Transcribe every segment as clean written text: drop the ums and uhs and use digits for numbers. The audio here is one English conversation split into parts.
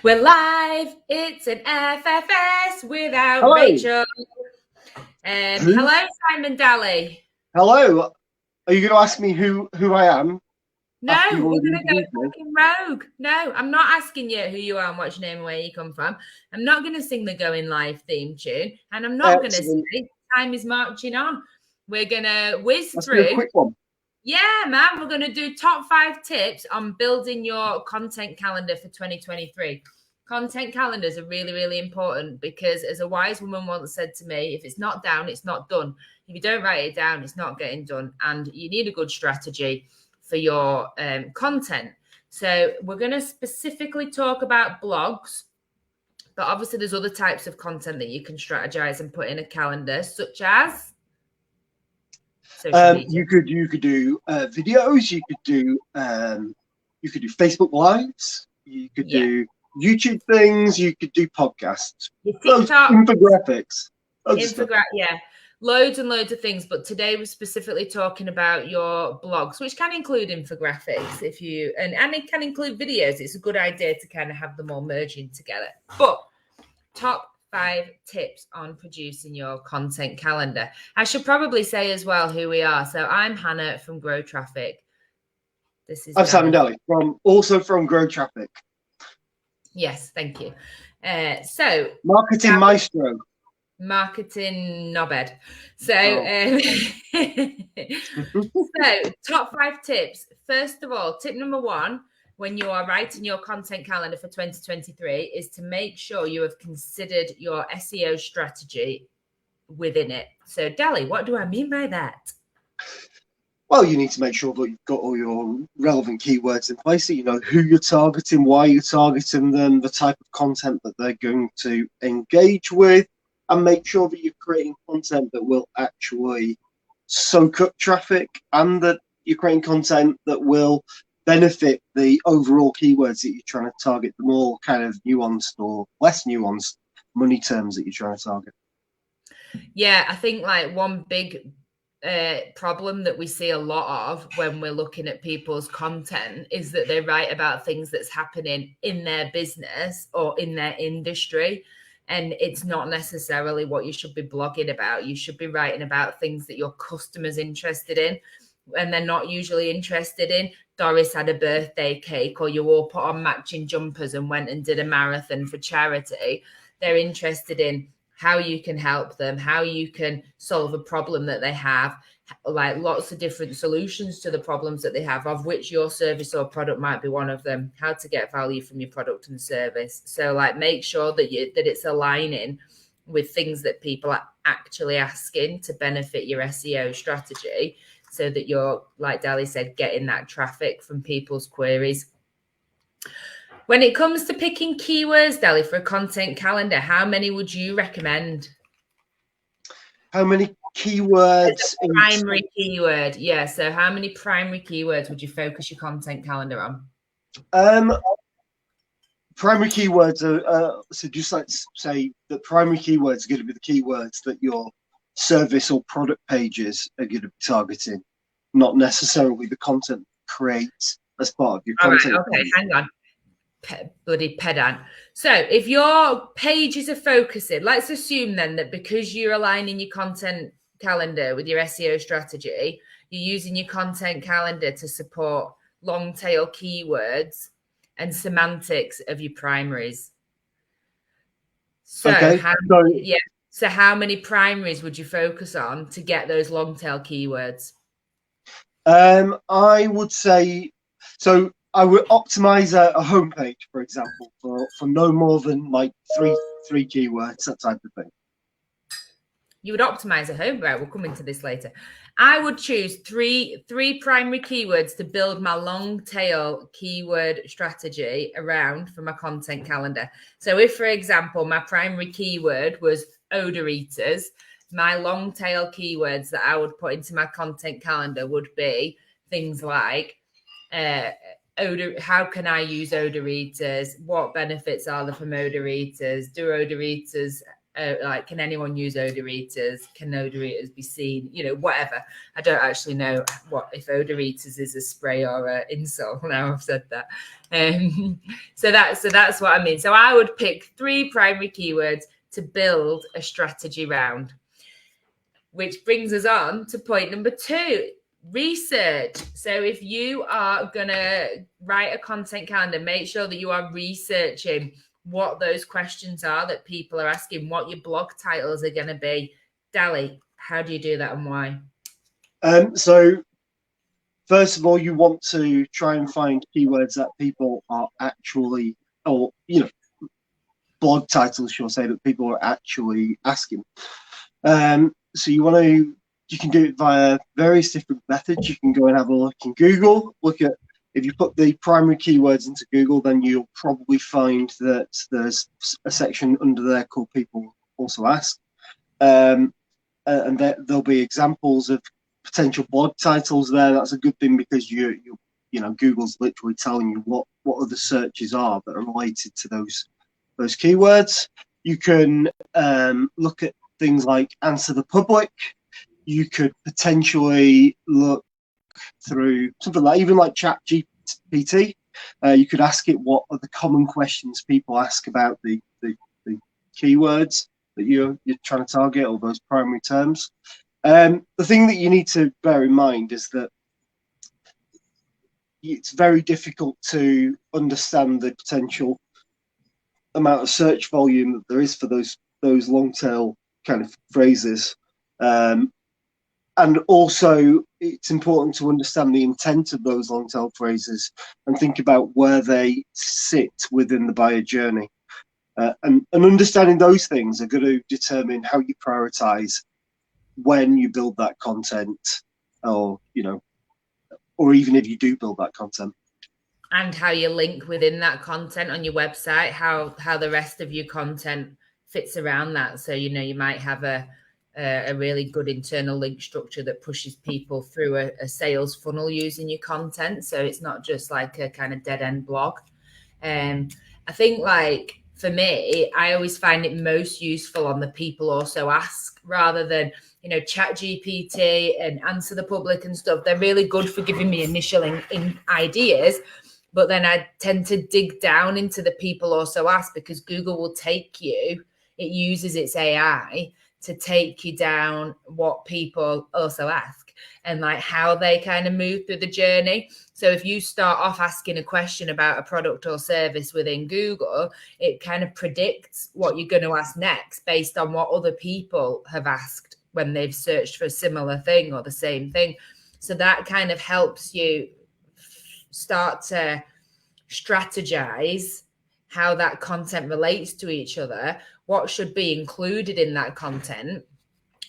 We're live. It's an FFS without Hello. Rachel. Hello, Simon Daly. Hello. Are you going to ask me who I am? No, we're going to go fucking rogue. No, I'm not asking you who you are and what's your name and where you come from. I'm not going to sing the Going Live theme tune, and I'm not going to say time is marching on. We're going to whiz through. A quick one. Yeah, man. We're going to do top 5 tips on building your content calendar for 2023. Content calendars are really, really important because, as a wise woman once said to me, if it's not down, it's not done. If you don't write it down, it's not getting done. And you need a good strategy for your content. So we're going to specifically talk about blogs, but obviously there's other types of content that you can strategize and put in a calendar, such as you could do videos, you could do Facebook Lives, you could do YouTube things, you could do podcasts, infographics. Loads and loads of things. But today we're specifically talking about your blogs, which can include infographics and it can include videos. It's a good idea to kind of have them all merging together. But top 5 tips on producing your content calendar. I should probably say as well who we are. So I'm Hannah from Grow Traffic. I'm Simon Daly from Grow Traffic. Yes, thank you. So Marketing Maestro. Marketing knobhead. So top 5 tips. First of all, tip number 1, when you are writing your content calendar for 2023, is to make sure you have considered your SEO strategy within it. So Dali, what do I mean by that? Well, you need to make sure that you've got all your relevant keywords in place, so you know who you're targeting, why you're targeting them, the type of content that they're going to engage with, and make sure that you're creating content that will actually soak up traffic and that you're creating content that will benefit the overall keywords that you're trying to target, the more kind of nuanced or less nuanced money terms that you're trying to target. Yeah, I think like one big problem that we see a lot of when we're looking at people's content is that they write about things that's happening in their business or in their industry. And it's not necessarily what you should be blogging about. You should be writing about things that your customer's interested in. And they're not usually interested in Doris had a birthday cake, or you all put on matching jumpers and went and did a marathon for charity. They're interested in how you can help them, how you can solve a problem that they have, like lots of different solutions to the problems that they have, of which your service or product might be one of them, how to get value from your product and service. So like make sure that it's aligning with things that people are actually asking to benefit your SEO strategy, so that you're, like Dali said, getting that traffic from people's queries. When it comes to picking keywords, Dali, for a content calendar, how many would you recommend? How many keywords? Primary keyword, yeah. So how many primary keywords would you focus your content calendar on? Primary keywords are so just like say that primary keywords are going to be the keywords that your service or product pages are going to be targeting, not necessarily the content creates as part of your content. Right, okay, hang on. Bloody pedant. So if your pages are focusing, let's assume then that because you're aligning your content calendar with your SEO strategy, you're using your content calendar to support long tail keywords and semantics of your primaries. So how many primaries would you focus on to get those long tail keywords? I would say so. I would optimize a homepage, for example, for no more than like three keywords, that type of thing. You would optimize a home, right? We'll come into this later. I would choose three primary keywords to build my long tail keyword strategy around for my content calendar. So if, for example, my primary keyword was odoritors, my long tail keywords that I would put into my content calendar would be things like how can I use odoritors? What benefits are there from odoritors? Do odoritors like, can anyone use odor eaters? Can odor eaters be seen? You know, whatever. I don't actually know what if odor eaters is a spray or an insult. Now I've said that. So that's what I mean. So I would pick 3 primary keywords to build a strategy round. Which brings us on to point number 2. Research. So if you are going to write a content calendar, make sure that you are researching what those questions are that people are asking, what your blog titles are going to be. Dali, how do you do that and why? So first of all, you want to try and find keywords that people are actually, or, you know, blog titles, shall I say, that people are actually asking. So you can do it via various different methods. You can go and have a look in Google, if you put the primary keywords into Google, then you'll probably find that there's a section under there called People Also Ask. And there'll be examples of potential blog titles there. That's a good thing because you know, Google's literally telling you what other searches are that are related to those keywords. You can look at things like Answer the Public. You could potentially look through something like even like Chat GPT. You could ask it what are the common questions people ask about the keywords that you're trying to target, or those primary terms. The thing that you need to bear in mind is that it's very difficult to understand the potential amount of search volume that there is for those long tail kind of phrases. And also, it's important to understand the intent of those long tail phrases and think about where they sit within the buyer journey. And understanding those things are going to determine how you prioritize when you build that content, or, you know, or even if you do build that content. And how you link within that content on your website, how the rest of your content fits around that. So, you know, you might have a really good internal link structure that pushes people through a sales funnel using your content. So it's not just like a kind of dead end blog. I think, like, for me, I always find it most useful on the People Also Ask, rather than, you know, Chat GPT and Answer the Public and stuff. They're really good for giving me initial in ideas. But then I tend to dig down into the People Also Ask, because Google will take you, it uses its AI to take you down what people also ask and like how they kind of move through the journey. So if you start off asking a question about a product or service within Google, it kind of predicts what you're going to ask next based on what other people have asked when they've searched for a similar thing or the same thing. So that kind of helps you start to strategize how that content relates to each other, what should be included in that content,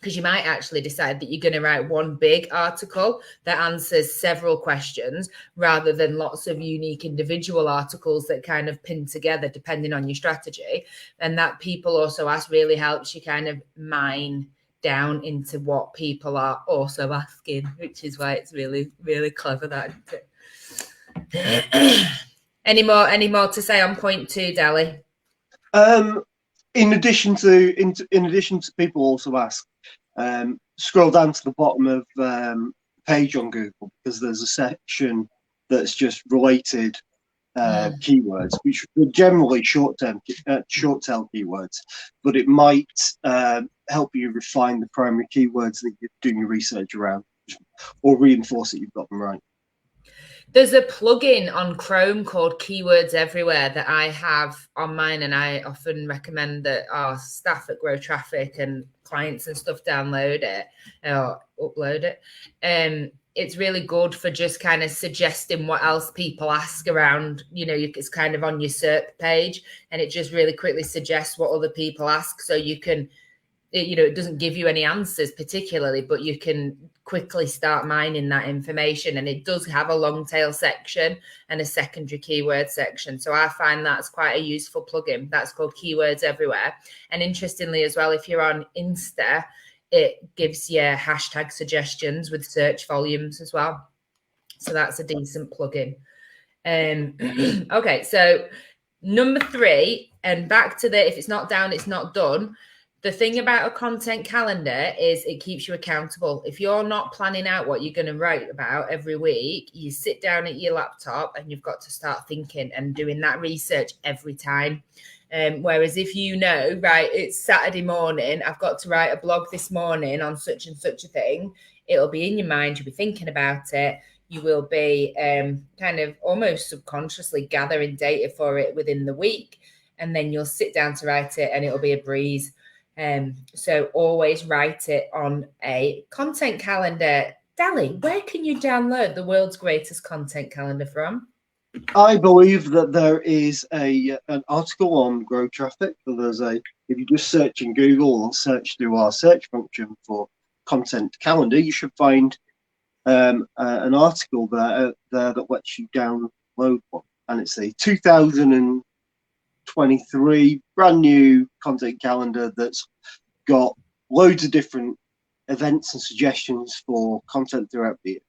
because you might actually decide that you're going to write one big article that answers several questions rather than lots of unique individual articles that kind of pin together depending on your strategy. And that People Also Ask really helps you kind of mine down into what people are also asking, which is why it's really, really clever, that, isn't it? Any more to say on point 2, Dali? In addition to People Also Ask, scroll down to the bottom of page on Google, because there's a section that's just related keywords, which are generally short tail keywords, but it might help you refine the primary keywords that you're doing your research around, or reinforce that you've got them right. There's a plugin on Chrome called Keywords Everywhere that I have on mine, and I often recommend that our staff at Grow Traffic and clients and stuff download it or upload it. It's really good for just kind of suggesting what else people ask around, you know, it's kind of on your search page, and it just really quickly suggests what other people ask. So you can, you know, it doesn't give you any answers particularly, but you can quickly start mining that information. And it does have a long tail section and a secondary keyword section. So I find that's quite a useful plugin. That's called Keywords Everywhere. And interestingly as well, if you're on Insta, it gives you hashtag suggestions with search volumes as well. So that's a decent plugin. Okay, so number 3, and back to the, if it's not down, it's not done. The thing about a content calendar is it keeps you accountable. If you're not planning out what you're going to write about every week, you sit down at your laptop and you've got to start thinking and doing that research every time. Whereas if you know, right, it's Saturday morning, I've got to write a blog this morning on such and such a thing, it'll be in your mind, you'll be thinking about it. You will be kind of almost subconsciously gathering data for it within the week. And then you'll sit down to write it and it'll be a breeze. So always write it on a content calendar. Dali, where can you download the world's greatest content calendar from? I believe that there is an article on Grow Traffic. There's if you just search in Google or search through our search function for content calendar, you should find an article there that lets you download one, and it's a 2023 brand new content calendar that's got loads of different events and suggestions for content throughout the year.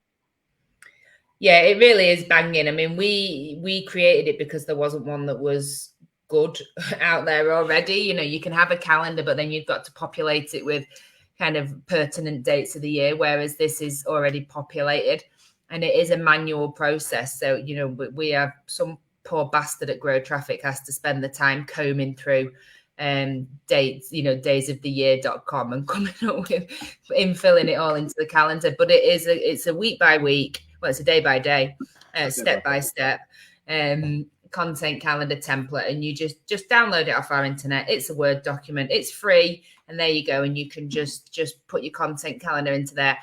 Yeah, it really is banging. I mean, we created it because there wasn't one that was good out there already. You know, you can have a calendar, but then you've got to populate it with kind of pertinent dates of the year, whereas this is already populated and it is a manual process. So, you know, we have some poor bastard at Grow Traffic has to spend the time combing through dates, you know, daysoftheyear.com and coming up with infilling it all into the calendar. But it's a week by week, well, it's a day by day, step by step content calendar template, and you just download it off our internet. It's a Word document, it's free, and there you go, and you can just put your content calendar into there.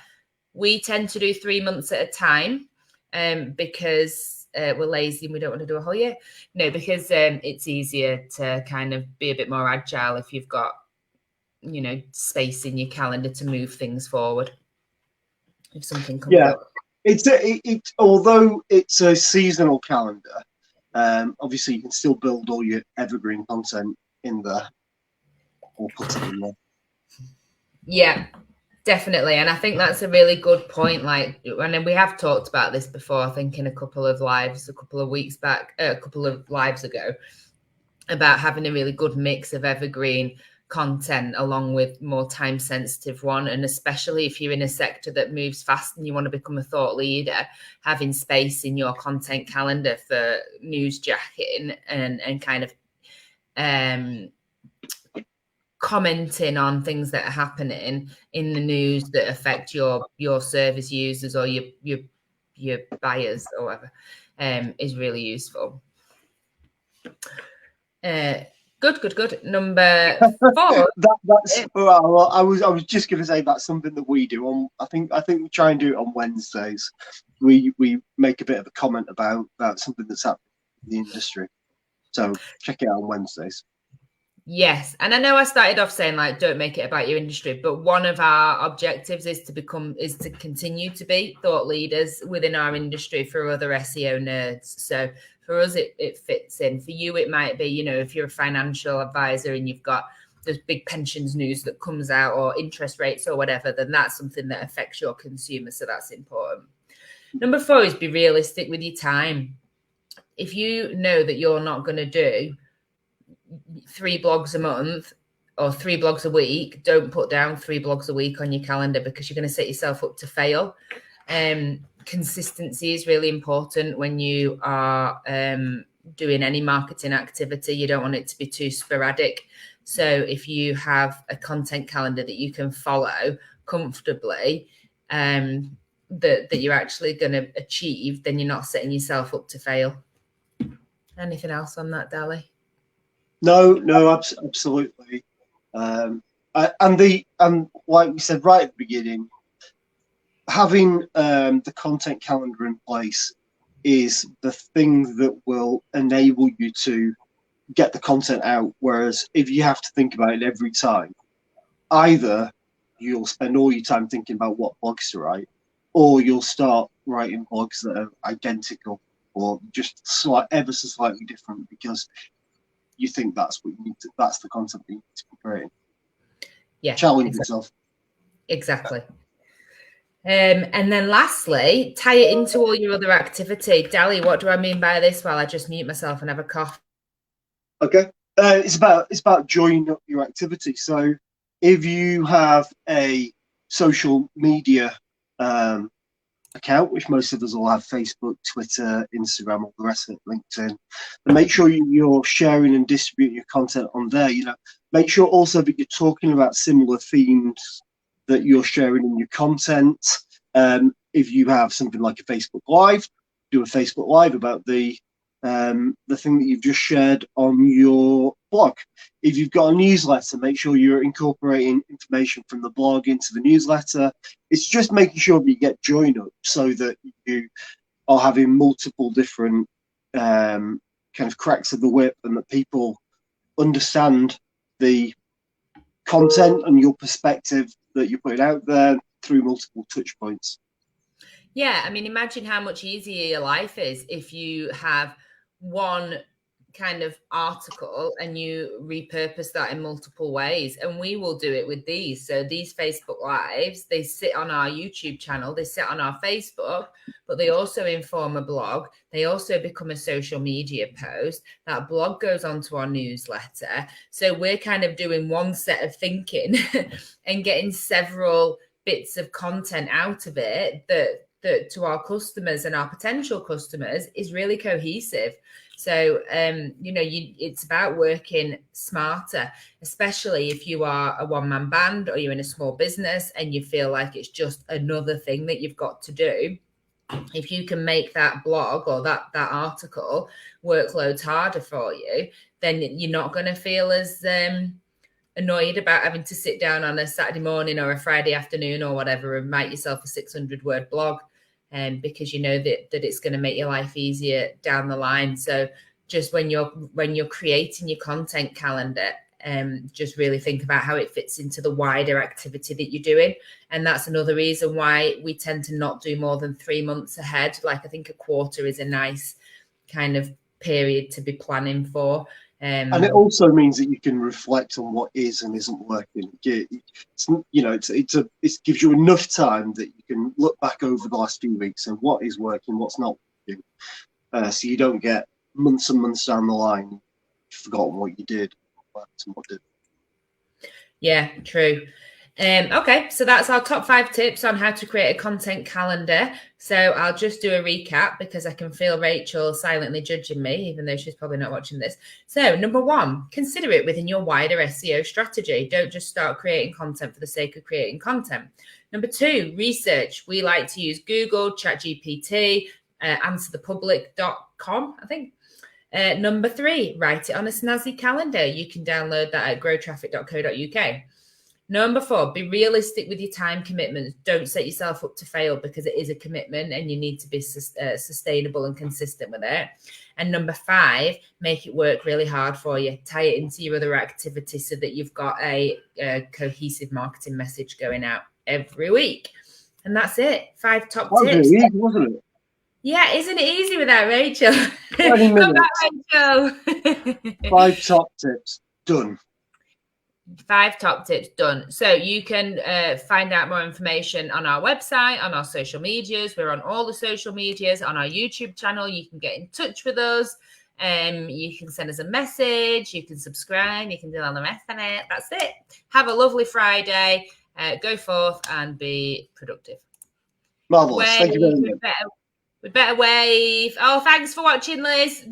We tend to do 3 months at a time because we're lazy and we don't want to do a whole year. No, because it's easier to kind of be a bit more agile if you've got, you know, space in your calendar to move things forward if something comes up. Although it's a seasonal calendar, obviously you can still build all your evergreen content in there or put it in there. Yeah, definitely. And I think that's a really good point. Like, and we have talked about this before, I think in a couple of lives ago, about having a really good mix of evergreen content along with more time sensitive one. And especially if you're in a sector that moves fast and you want to become a thought leader, having space in your content calendar for news jacking and kind of commenting on things that are happening in the news that affect your service users or your buyers or whatever is really useful. Good. Number 4. That's well, I was just going to say that's something that we do. I think we try and do it on Wednesdays. We make a bit of a comment about something that's happening in the industry. So check it out on Wednesdays. Yes, and I know I started off saying like don't make it about your industry, but one of our objectives is to continue to be thought leaders within our industry for other SEO nerds. So for us, it fits in. For you, it might be, you know, if you're a financial advisor and you've got this big pensions news that comes out or interest rates or whatever, then that's something that affects your consumer. So that's important. Number 4 is be realistic with your time. If you know that you're not going to do 3 blogs a month or 3 blogs a week, don't put down 3 blogs a week on your calendar because you're going to set yourself up to fail. Consistency is really important when you are doing any marketing activity. You don't want it to be too sporadic. So if you have a content calendar that you can follow comfortably, that you're actually going to achieve, then you're not setting yourself up to fail. Anything else on that, Dali? No, absolutely. And like we said right at the beginning, having the content calendar in place is the thing that will enable you to get the content out. Whereas if you have to think about it every time, either you'll spend all your time thinking about what blogs to write, or you'll start writing blogs that are identical or just ever so slightly different because you think that's the content you need to be creating. Yeah, challenge yourself. Exactly. And then lastly, tie it into all your other activity. Dali, what do I mean by this? While I just mute myself and have a cough. Okay. It's about joining up your activity. So if you have a social media account, which most of us will have: Facebook, Twitter, Instagram, all the rest of it, LinkedIn, and make sure you're sharing and distributing your content on there. Make sure also that you're talking about similar themes that you're sharing in your content. If you have something like a Facebook Live, do a Facebook Live about the thing that you've just shared on your blog. If you've got a newsletter, make sure you're incorporating information from the blog into the newsletter. It's just making sure that you get join up so that you are having multiple different kind of cracks of the whip, and that people understand the content and your perspective that you're putting out there through multiple touch points. Yeah, I mean, imagine how much easier your life is if you have one kind of article and you repurpose that in multiple ways. And we will do it with these. So these Facebook Lives, they sit on our YouTube channel, they sit on our Facebook, but they also inform a blog. They also become a social media post. That blog goes onto our newsletter. So we're kind of doing one set of thinking and getting several bits of content out of it that to our customers and our potential customers is really cohesive. So, it's about working smarter, especially if you are a one-man band or you're in a small business and you feel like it's just another thing that you've got to do. If you can make that blog or that article workloads harder for you, then you're not going to feel as annoyed about having to sit down on a Saturday morning or a Friday afternoon or whatever and write yourself a 600-word blog. Because you know that it's going to make your life easier down the line. So just when you're creating your content calendar, just really think about how it fits into the wider activity that you're doing. And that's another reason why we tend to not do more than 3 months ahead. Like, I think a quarter is a nice kind of period to be planning for. And it also means that you can reflect on what is and isn't working. It gives you enough time that you can look back over the last few weeks and what is working, what's not working. So you don't get months and months down the line, you've forgotten what you did, what worked and what didn't. Yeah, true. Okay, so that's our top 5 tips on how to create a content calendar. So I'll just do a recap because I can feel Rachel silently judging me, even though she's probably not watching this. So number 1, consider it within your wider SEO strategy. Don't just start creating content for the sake of creating content. Number 2, research. We like to use Google, ChatGPT, answerthepublic.com, I think. Number 3, write it on a snazzy calendar. You can download that at growtraffic.co.uk. Number 4, be realistic with your time commitments. Don't set yourself up to fail because it is a commitment and you need to be sustainable and consistent with it. And number 5, make it work really hard for you. Tie it into your other activities so that you've got a cohesive marketing message going out every week. And that's it. 5 top tips. Easy, wasn't it? Yeah, isn't it easy without Rachel? 20 minutes. Come back, Rachel. 5 top tips. Done. 5 top tips done. So you can find out more information on our website, on our social medias. We're on all the social medias, on our YouTube channel. You can get in touch with us. You can send us a message. You can subscribe. You can do all the rest of it. That's it. Have a lovely Friday. Go forth and be productive. Marvelous. Thank you very much. We better wave. Oh, thanks for watching, Liz.